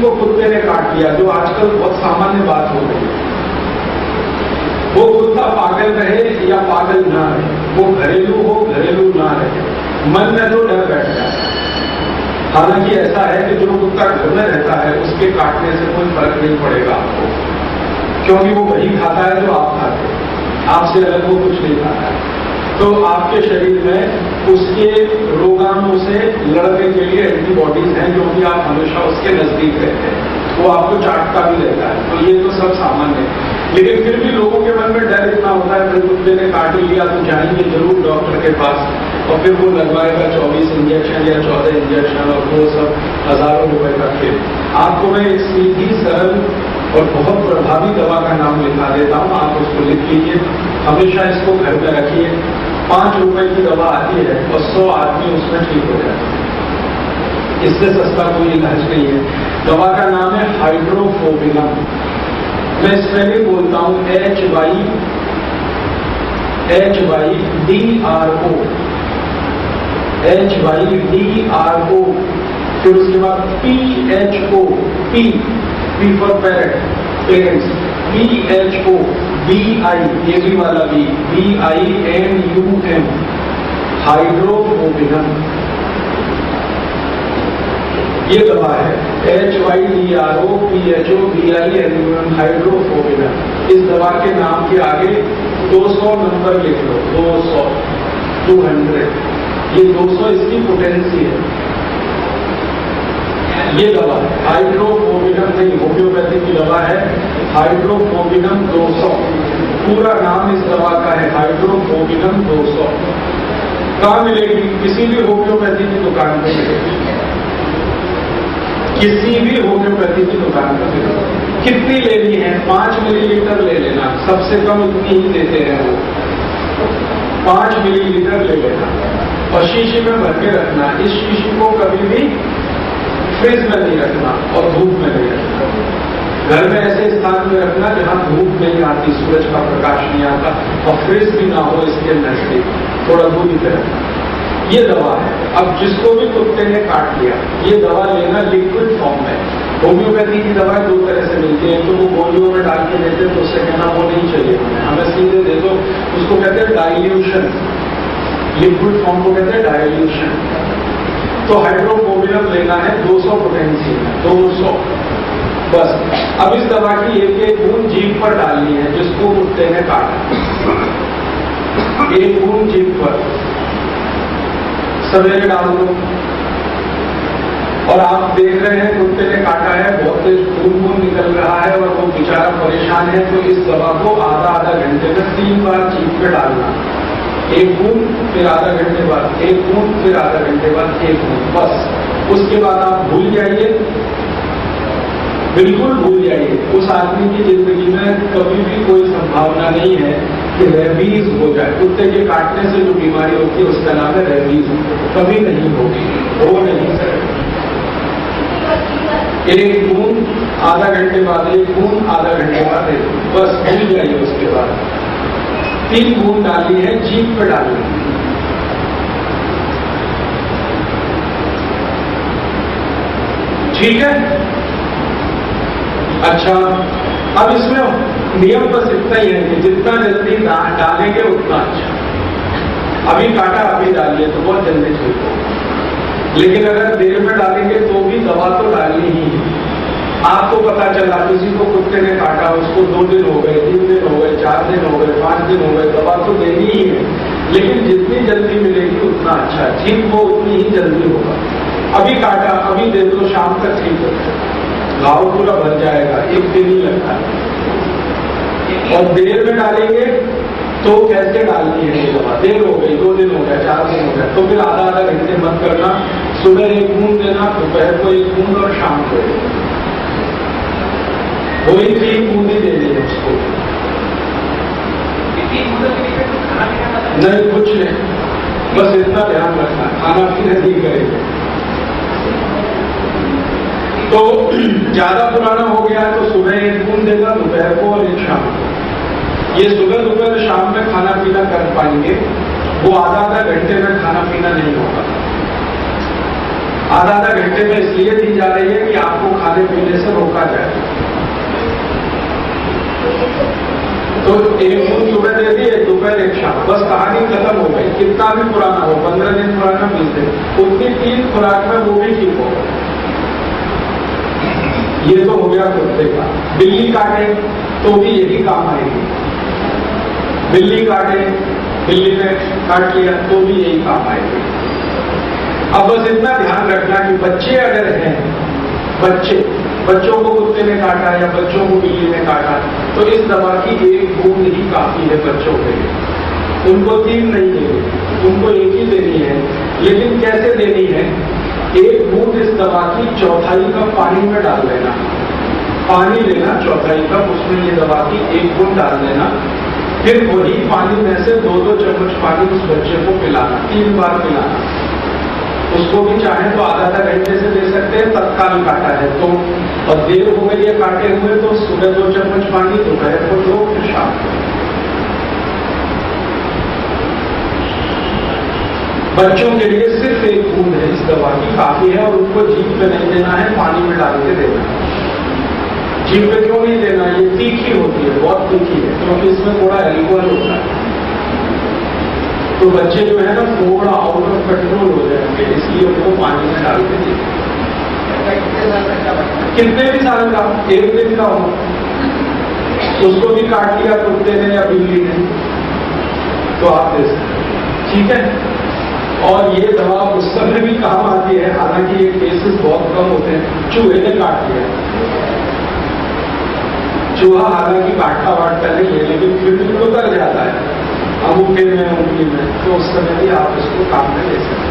को कुत्ते ने काट लिया, जो आजकल बहुत सामान्य बात हो गई है, वो कुत्ता पागल रहे या पागल ना रहे, वो घरेलू हो घरेलू ना रहे, मन में तो डर बैठ जाए। हालांकि ऐसा है कि जो कुत्ता घर में रहता है उसके काटने से कोई फर्क नहीं पड़ेगा आपको, क्योंकि वो वही खाता है जो आप खाते हैं, आपसे अलग वो कुछ नहीं खाता है। तो आपके शरीर में उसके रोगाणु से लड़ने के लिए एंटीबॉडीज हैं, क्योंकि आप हमेशा उसके नजदीक रहते हैं, वो आपको चाटता भी रहता है। तो ये तो सब सामान्य है, लेकिन फिर भी लोगों के मन में डर इतना होता है, फिर कुत्ते ने काट लिया तो जाएंगे जरूर डॉक्टर के पास, और फिर वो लगवाएगा 24 इंजेक्शन या 14 इंजेक्शन, और वो सब हजारों रुपए का खेल। आपको मैं एक सीधी सरल और बहुत प्रभावी दवा का नाम लिखा देता हूँ, आप उसको लिख लीजिए, हमेशा इसको घर में रखिए। 5 रुपए की दवा आती है और 100 आदमी उसमें ठीक हो जाते हैं, इससे सस्ता कोई इलाज नहीं है। दवा का नाम है हाइड्रोफोबिनम। मैं स्पेलिंग बोलता हूं, HYDRO, HYDRO, फिर उसके बाद PHO, P for parrot, parents, PHO, BI, ये भी वाला BINUM, हाइड्रोफोबिनम, ये दवा है। HYDRO, PHO, BINUM, हाइड्रोफोबिनम। इस दवा के नाम के आगे 200 नंबर लिख लो, 200, 200, ये 200 इसकी पोटेंसी है। ये दवा हाइड्रोफोबिनम नहीं, होम्योपैथी की दवा है, हाइड्रोफोबिनम 200, पूरा नाम इस दवा का है हाइड्रोफोबिनम 200। कहाँ मिलेगी? किसी भी होम्योपैथी की दुकान पर मिलेगी, किसी भी होम्योपैथी की दुकान पर मिलेगी। कितनी लेनी है? 5 मिलीलीटर ले लेना, सबसे कम इतनी ही देते हैं वो, 5 मिलीलीटर ले लेना और शीशी में भर के रखना। इस शीशी को कभी भी फ्रिज में नहीं रखना और धूप में नहीं रखना। घर में ऐसे स्थान में रखना जहां धूप नहीं आती, सूरज का प्रकाश नहीं आता, और फ्रिज भी ना हो इसके नजदीक, थोड़ा दूरी पे रखना। ये दवा है। अब जिसको भी कुत्ते ने काट लिया, ये दवा लेना लिक्विड फॉर्म में। होम्योपैथी की दवा 2 तरह से मिलती है, तो वो गोलियों में डाल के देते, तो उससे कहना वो नहीं चाहिए हमें सीधे दे दो, उसको कहते हैं डाइल्यूशन, लिक्विड फॉर्म को कहते हैं डाइल्यूशन। तो हाइड्रोफोबिनम लेना है 200 पोटेंसी, 200 बस। अब इस दवा की एक बूंद जीभ पर डालनी है जिसको कुत्ते ने काटा, एक बूंद जीभ पर सवेरे डाल दो। और आप देख रहे हैं कुत्ते ने काटा है, बहुत तेज खून निकल रहा है और वो बेचारा परेशान है, तो इस दवा को आधा घंटे में 3 बार जीभ पे डालना, एक बूंद, फिर आधा घंटे बाद एक बूंद, फिर आधा घंटे बाद एक बूंद, बस। उसके बाद आप भूल जाइए, बिल्कुल भूल जाइए। उस आदमी की जिंदगी में कभी भी कोई संभावना नहीं है कि रेबीज हो जाए। कुत्ते के काटने से जो बीमारी होती है उसका नाम है रेबीज, कभी नहीं होगी, हो नहीं सकती। एक बूंद, आधा घंटे बाद एक बूंद, आधा घंटे बाद एक बूंद, बस भूल जाइए। उसके बाद 3 बूंद डालनी है, जीभ पर डालनी है। ठीक है? अच्छा, अब इसमें नियम बस इतना ही है कि जितना जल्दी डालेंगे उतना अच्छा। अभी काटा अभी डालिए तो बहुत जल्दी ठीक हो, लेकिन अगर देर में डालेंगे तो भी दवा तो डालनी ही है। आपको पता चला किसी को कुत्ते ने काटा, उसको 2 दिन हो गए, 3 दिन हो गए, 4 दिन हो गए, 5 दिन हो गए, दवा तो देनी ही है, लेकिन जितनी जल्दी मिलेगी उतना अच्छा, ठीक वो उतनी ही जल्दी होगा। अभी काटा अभी दे दो, शाम तक ठीक हो जाएगा, घाव पूरा भर जाएगा, 1 दिन ही लगता है। और देर में डालेंगे तो कैसे डालनी है ये दवा? देर हो गई, 2 दिन हो गया, 4 दिन हो गया, तो फिर आधा घंटे मत करना। सुबह 1 बूंद देना, दोपहर को 1 बूंद और शाम को 1 बूंद, वही 3 बूंदी देनी है उसको। नहीं कुछ नहीं, बस इतना ध्यान रखना, खाना पीना नहीं करेंगे। तो ज्यादा पुराना हो गया तो सुबह 1 बूंद देगा, दोपहर को और 1 शाम को। ये सुबह दोपहर शाम में खाना पीना कर पाएंगे, वो आधा घंटे में खाना पीना नहीं होगा। आधा घंटे में इसलिए दी जा रही है कि आपको खाना खाने पीने से रोका जाए। तो एक बूंद सुबह दे दिए, दोपहर एक शाम, बस कहानी खत्म हो गई। कितना भी पुराना हो, 15 दिन पुराना, 20 दिन, उतनी 3 खुराक में वो भी ठीक होगा। ये तो हो गया कुत्ते का। बिल्ली काटे तो भी यही काम आएगी। बिल्ली काटे, बिल्ली ने काट लिया तो भी यही काम आएगी। अब बस इतना ध्यान रखना कि बच्चे अगर हैं, बच्चों को कुत्ते ने काटा या बच्चों को बिल्ली ने काटा, तो इस दवा की एक बूंद ही काफी है बच्चों के लिए। उनको 3 नहीं देनी, उनको एक ही देनी है। लेकिन कैसे देनी है? एक बूंद इस दवा की 1/4 कप पानी में डाल देना। पानी लेना 1/4 कप, उसमें ये दवा की 1 बूंद डाल देना। फिर वही पानी में से 2-2 चम्मच पानी उस बच्चे को पिलाना, 3 बार पिलाना। उसको भी चाहे तो आधा घंटे से दे सकते हैं, तत्काल काटा है तो, और देर हो गई है काटे हुए तो सुबह 2 चम्मच पानी, दोपहर को 2, फिर शाम को। बच्चों के लिए सिर्फ 1 बूंद है इस दवा की, काफी है। और उनको जीभ पे नहीं देना है, पानी में डाल के देना है। जीभ पे क्यों नहीं देना? ये तीखी होती है, बहुत तीखी है, क्योंकि इसमें थोड़ा एल्कोहल होता है। तो बच्चे जो है ना थोड़ा आउट ऑफ कंट्रोल हो जाएंगे, इसलिए उनको पानी में डाल के दें। कितने भी साल का, 1 दिन का हो, उसको भी काट लिया कुत्ते ने या बिल्ली ने, तो आप दे सकते, ठीक है। और ये दवा उस समय भी काम आती है, हालांकि ये केसेस बहुत कम होते हैं। चूहे ने काट लिया, चूहा हालांकि काटता वाटता नहीं है, लेकिन फिर भी उतर जाता है अंगूठे में, उंगली में, तो उस समय भी आप इसको काम में ले सकते हैं।